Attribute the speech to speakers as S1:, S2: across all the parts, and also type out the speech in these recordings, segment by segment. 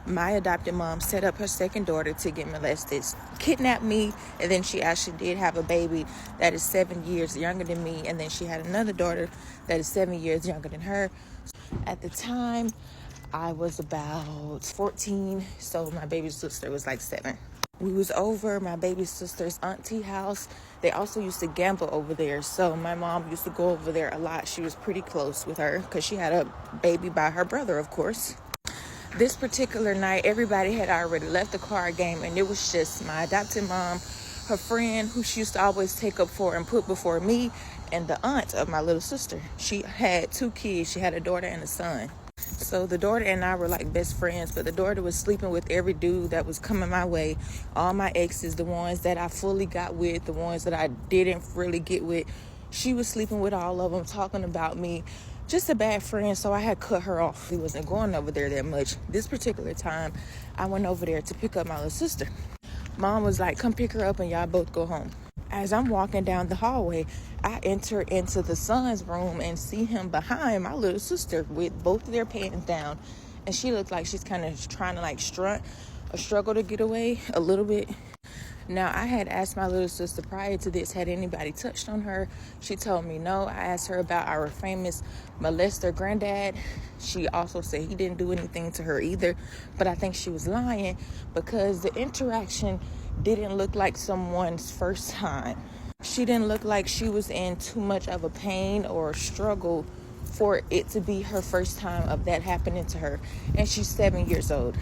S1: My adopted mom set up her second daughter to get molested, kidnapped me, and then she actually did have a baby that is 7 years younger than me, and then she had another daughter that is 7 years younger than her. At the time, I was about 14, so my baby sister was like 7. We was over my baby sister's auntie house. They also used to gamble over there, so my mom used to go over there a lot. She was pretty close with her because she had a baby by her brother, of course. This particular night, everybody had already left the card game, and it was just my adopted mom, her friend, who she used to always take up for and put before me, and the aunt of my little sister. She had 2 kids. She had a daughter and a son. So the daughter and I were like best friends, but the daughter was sleeping with every dude that was coming my way. All my exes, the ones that I fully got with, the ones that I didn't really get with, she was sleeping with all of them, talking about me. Just a bad friend, so I had cut her off. We wasn't going over there that much. This particular time, I went over there to pick up my little sister. Mom was like, come pick her up and y'all both go home. As I'm walking down the hallway, I enter into the son's room and see him behind my little sister with both of their pants down. And she looked like she's kind of trying to like strunt or struggle to get away a little bit. Now, I had asked my little sister prior to this, had anybody touched on her? She told me no. I asked her about our famous molester granddad. She also said he didn't do anything to her either. But I think she was lying because the interaction didn't look like someone's first time. She didn't look like she was in too much of a pain or struggle for it to be her first time of that happening to her. And she's 7 years old.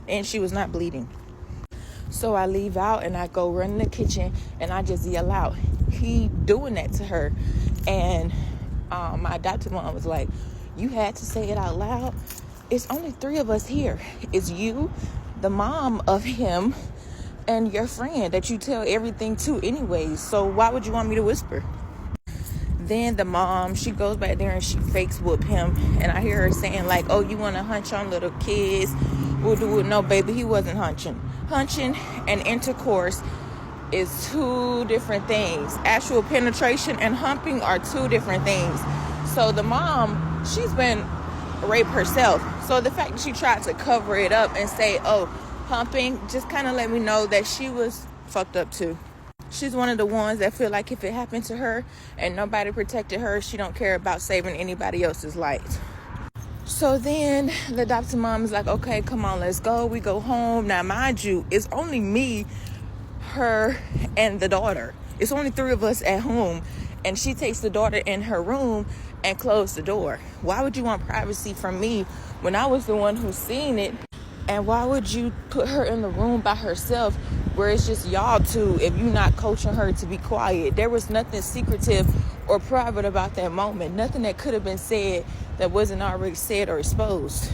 S1: And she was not bleeding. So I leave out and I go run in the kitchen and I just yell out, he doing that to her. And my adopted mom was like, you had to say it out loud? It's only 3 of us here. It's you, the mom of him, and your friend that you tell everything to anyways. So why would you want me to whisper? Then the mom, she goes back there and she fakes whoop him. And I hear her saying like, oh, you want to hunch on little kids? We'll do it. No, baby, he wasn't hunching. Hunching and intercourse is 2 different things. Actual penetration and humping are 2 different things. So the mom, she's been raped herself. So the fact that she tried to cover it up and say, oh, humping, just kind of let me know that she was fucked up too. She's one of the ones that feel like if it happened to her and nobody protected her, she don't care about saving anybody else's life. So then the adopted mom is like, okay, come on, let's go. We go home. Now, mind you, it's only me, her, and the daughter. It's only 3 of us at home. And she takes the daughter in her room and closed the door. Why would you want privacy from me when I was the one who seen it? And why would you put her in the room by herself where it's just y'all 2 if you're not coaching her to be quiet? There was nothing secretive or private about that moment. Nothing that could have been said that wasn't already said or exposed.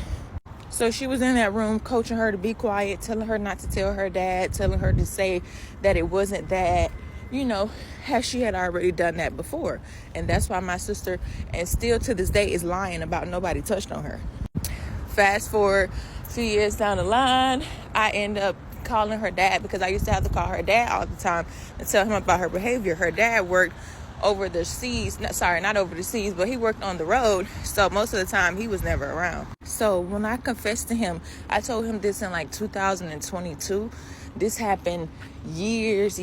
S1: So she was in that room coaching her to be quiet, telling her not to tell her dad, telling her to say that it wasn't that, you know, as she had already done that before. And that's why my sister, and still to this day, is lying about nobody touched on her. Fast forward a few years down the line, I end up calling her dad because I used to have to call her dad all the time and tell him about her behavior. Her dad worked over the seas, not over the seas, but he worked on the road, so most of the time he was never around. So when I confessed to him, I told him this in like 2022. This happened years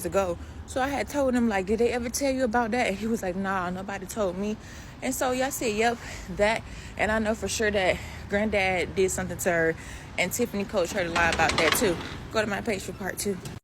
S1: ago. So I had told him like, did they ever tell you about that? And he was like, nah, nobody told me. And so I said, yep, that. And I know for sure that granddad did something to her, and Tiffany coached her to lie about that too. Go to my page for part 2.